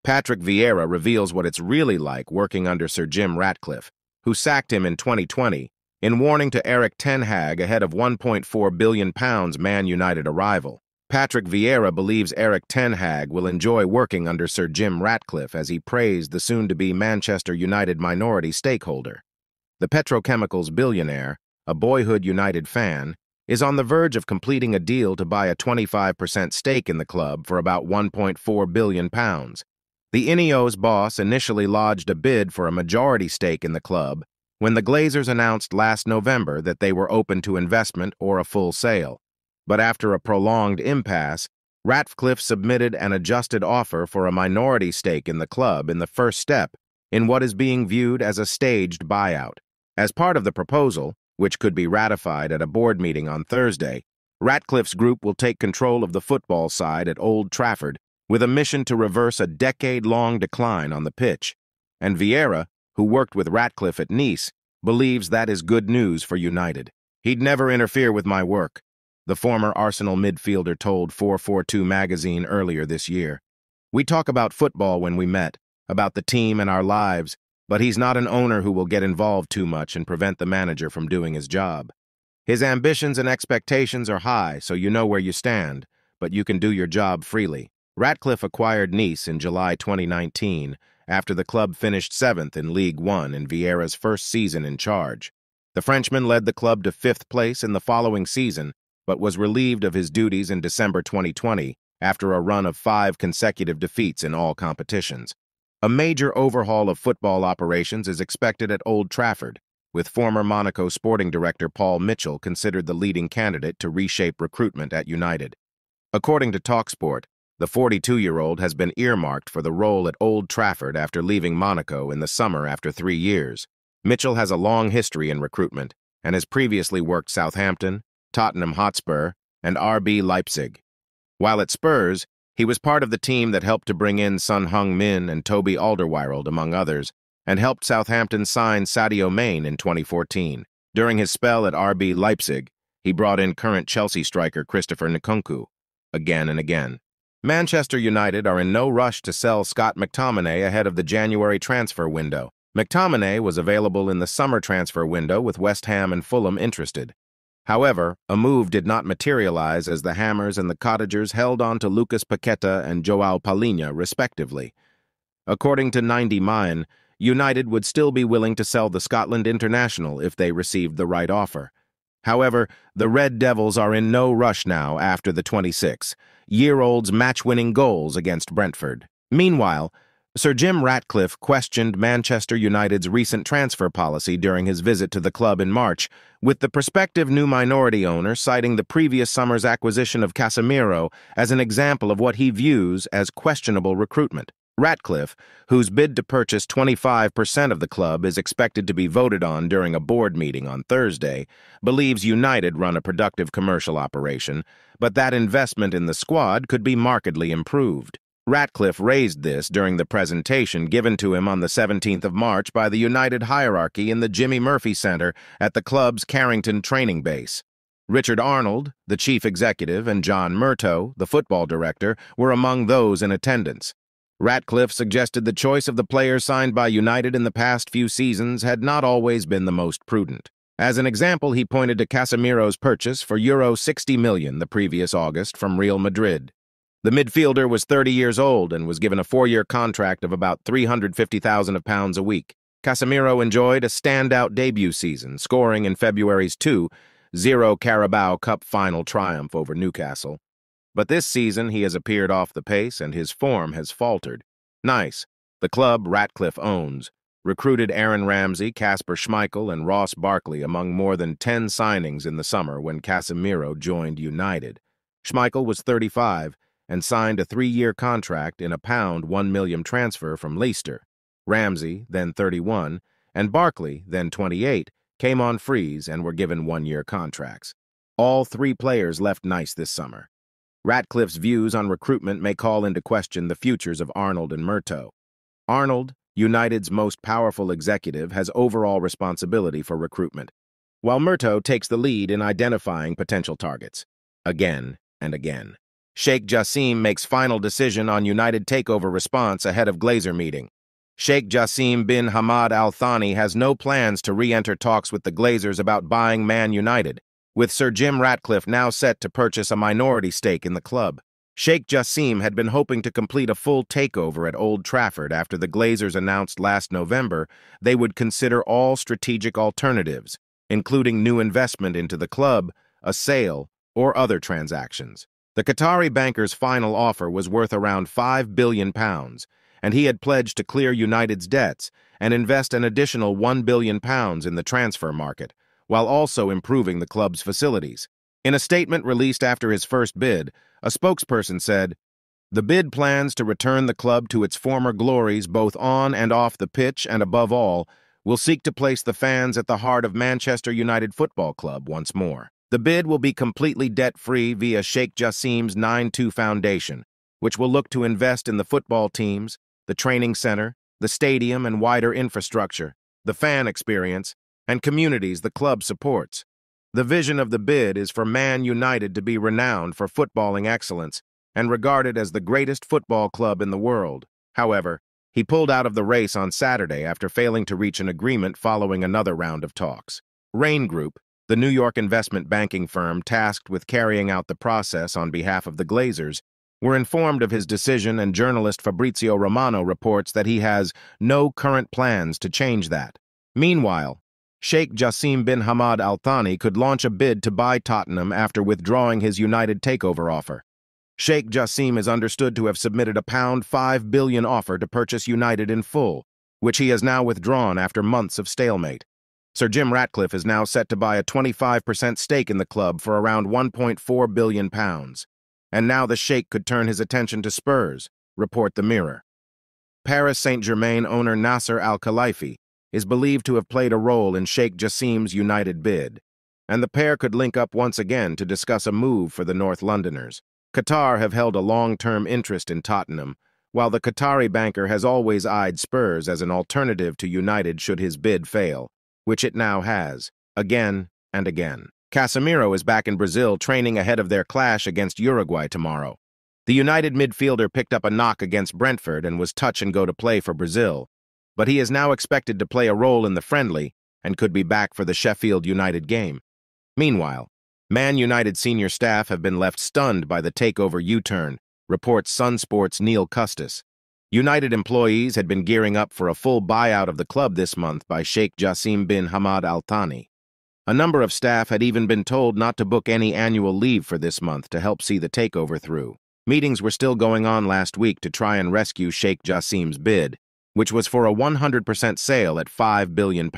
Patrick Vieira reveals what it's really like working under Sir Jim Ratcliffe, who sacked him in 2020, in warning to Erik ten Hag ahead of £1.4 billion Man United arrival. Patrick Vieira believes Erik ten Hag will enjoy working under Sir Jim Ratcliffe as he praised the soon-to-be Manchester United minority stakeholder. The petrochemicals billionaire, a boyhood United fan, is on the verge of completing a deal to buy a 25% stake in the club for about £1.4 billion. The Ineos boss initially lodged a bid for a majority stake in the club when the Glazers announced last November that they were open to investment or a full sale. But after a prolonged impasse, Ratcliffe submitted an adjusted offer for a minority stake in the club in the first step in what is being viewed as a staged buyout. As part of the proposal, which could be ratified at a board meeting on Thursday, Ratcliffe's group will take control of the football side at Old Trafford with a mission to reverse a decade-long decline on the pitch. And Vieira, who worked with Ratcliffe at Nice, believes that is good news for United. "He'd never interfere with my work," the former Arsenal midfielder told 442 magazine earlier this year. "We talk about football when we met, about the team and our lives, but he's not an owner who will get involved too much and prevent the manager from doing his job. His ambitions and expectations are high, so you know where you stand, but you can do your job freely." Ratcliffe acquired Nice in July 2019 after the club finished 7th in League One in Vieira's first season in charge. The Frenchman led the club to 5th place in the following season, but was relieved of his duties in December 2020 after a run of 5 consecutive defeats in all competitions. A major overhaul of football operations is expected at Old Trafford, with former Monaco sporting director Paul Mitchell considered the leading candidate to reshape recruitment at United. According to TalkSport, the 42-year-old has been earmarked for the role at Old Trafford after leaving Monaco in the summer after 3 years. Mitchell has a long history in recruitment and has previously worked Southampton, Tottenham Hotspur, and RB Leipzig. While at Spurs, he was part of the team that helped to bring in Son Heung-min and Toby Alderweireld, among others, and helped Southampton sign Sadio Mane in 2014. During his spell at RB Leipzig, he brought in current Chelsea striker Christopher Nkunku again and again. Manchester United are in no rush to sell Scott McTominay ahead of the January transfer window. McTominay was available in the summer transfer window with West Ham and Fulham interested. However, a move did not materialize as the Hammers and the Cottagers held on to Lucas Paqueta and Joao Palhinha, respectively. According to 90 Min, United would still be willing to sell the Scotland international if they received the right offer. However, the Red Devils are in no rush now after the 26-year-old's match-winning goals against Brentford. Meanwhile, Sir Jim Ratcliffe questioned Manchester United's recent transfer policy during his visit to the club in March, with the prospective new minority owner citing the previous summer's acquisition of Casemiro as an example of what he views as questionable recruitment. Ratcliffe, whose bid to purchase 25% of the club is expected to be voted on during a board meeting on Thursday, believes United run a productive commercial operation, but that investment in the squad could be markedly improved. Ratcliffe raised this during the presentation given to him on the 17th of March by the United hierarchy in the Jimmy Murphy Center at the club's Carrington training base. Richard Arnold, the chief executive, and John Murtough, the football director, were among those in attendance. Ratcliffe suggested the choice of the players signed by United in the past few seasons had not always been the most prudent. As an example, he pointed to Casemiro's purchase for €60 million the previous August from Real Madrid. The midfielder was 30 years old and was given a 4-year contract of about £350,000 a week. Casemiro enjoyed a standout debut season, scoring in February's 2-0 Carabao Cup final triumph over Newcastle. But this season he has appeared off the pace and his form has faltered. Nice, the club Ratcliffe owns, recruited Aaron Ramsey, Kasper Schmeichel, and Ross Barkley among more than 10 signings in the summer when Casemiro joined United. Schmeichel was 35 and signed a 3-year contract in a £1 million transfer from Leicester. Ramsey, then 31, and Barkley, then 28, came on frees and were given 1-year contracts. All 3 players left Nice this summer. Ratcliffe's views on recruitment may call into question the futures of Arnold and Murtough. Arnold, United's most powerful executive, has overall responsibility for recruitment, while Murtough takes the lead in identifying potential targets, again and again. Sheikh Jassim makes final decision on United takeover response ahead of Glazer meeting. Sheikh Jassim bin Hamad Al Thani has no plans to re-enter talks with the Glazers about buying Man United, with Sir Jim Ratcliffe now set to purchase a minority stake in the club. Sheikh Jassim had been hoping to complete a full takeover at Old Trafford after the Glazers announced last November they would consider all strategic alternatives, including new investment into the club, a sale, or other transactions. The Qatari banker's final offer was worth around £5 billion, and he had pledged to clear United's debts and invest an additional £1 billion in the transfer market, while also improving the club's facilities. In a statement released after his first bid, a spokesperson said, "The bid plans to return the club to its former glories both on and off the pitch, and above all, will seek to place the fans at the heart of Manchester United Football Club once more. The bid will be completely debt-free via Sheikh Jassim's 9-2 Foundation, which will look to invest in the football teams, the training center, the stadium and wider infrastructure, the fan experience, and communities the club supports. The vision of the bid is for Man United to be renowned for footballing excellence and regarded as the greatest football club in the world." However, he pulled out of the race on Saturday after failing to reach an agreement following another round of talks. Rain Group, the New York investment banking firm tasked with carrying out the process on behalf of the Glazers, were informed of his decision, and journalist Fabrizio Romano reports that he has no current plans to change that. Meanwhile, Sheikh Jassim bin Hamad Al Thani could launch a bid to buy Tottenham after withdrawing his United takeover offer. Sheikh Jassim is understood to have submitted a £5 billion offer to purchase United in full, which he has now withdrawn after months of stalemate. Sir Jim Ratcliffe is now set to buy a 25% stake in the club for around £1.4 billion. And now the Sheikh could turn his attention to Spurs, report the Mirror. Paris Saint-Germain owner Nasser Al-Khelaifi is believed to have played a role in Sheikh Jassim's United bid, and the pair could link up once again to discuss a move for the North Londoners. Qatar have held a long-term interest in Tottenham, while the Qatari banker has always eyed Spurs as an alternative to United should his bid fail, which it now has, again and again. Casemiro is back in Brazil training ahead of their clash against Uruguay tomorrow. The United midfielder picked up a knock against Brentford and was touch and go to play for Brazil, but he is now expected to play a role in the friendly and could be back for the Sheffield United game. Meanwhile, Man United senior staff have been left stunned by the takeover U-turn, reports Sun Sports' Neil Custis. United employees had been gearing up for a full buyout of the club this month by Sheikh Jassim bin Hamad Al Thani. A number of staff had even been told not to book any annual leave for this month to help see the takeover through. Meetings were still going on last week to try and rescue Sheikh Jassim's bid, which was for a 100% sale at £5 billion,